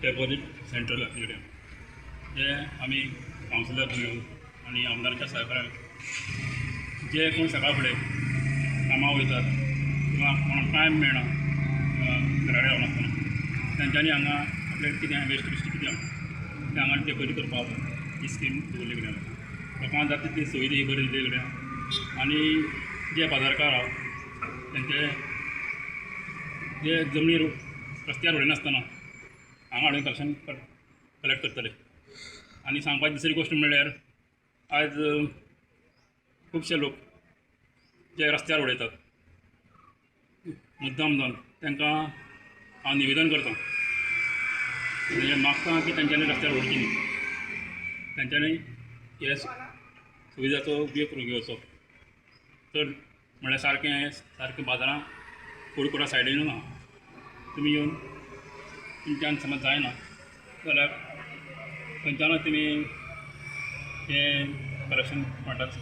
deposit central कडेन जे आमी कावन्सिलर घेवन आनी आमदाराच्या सहकार्यान जे कोण सकाळ फुडें कामां वयतात किंवा कोणाक टायम मेळना घरा कडेन नासतना तेंच्यांनी हांगा आपल्याक कितें वेस्ट कितें तें हांगा डेपोजीट करपाक ही स्कीम दवरले कडेन लोकांक जाता तितली सुविधा ही बरी दिले कडेन आनी जे बाजारकार आहा तेंचे जे जमनी रस्त्यार उडयनासतना हांगा हाडून कलेक्ट करतले आनी सांगपाची दुसरी गोश्ट म्हणल्यार आयज खुबशे लोक जे रस्त्यार उडयतात मुद्दाम जावन तांकां हांव निवेदन करता म्हणजे मागता की तेंच्यांनी रस्त्यार उडोवची न्ही तेंच्यांनी हे सुविधाचो उपयोग करून घेवचो तर म्हळ्यार सारकें बाजारां कोडकुरा सायडीन ना तुमी येवन तुमच्यान समज जायना जाल्यार खंयच्यानूय तुमी हें कलेक्शन म्हणटात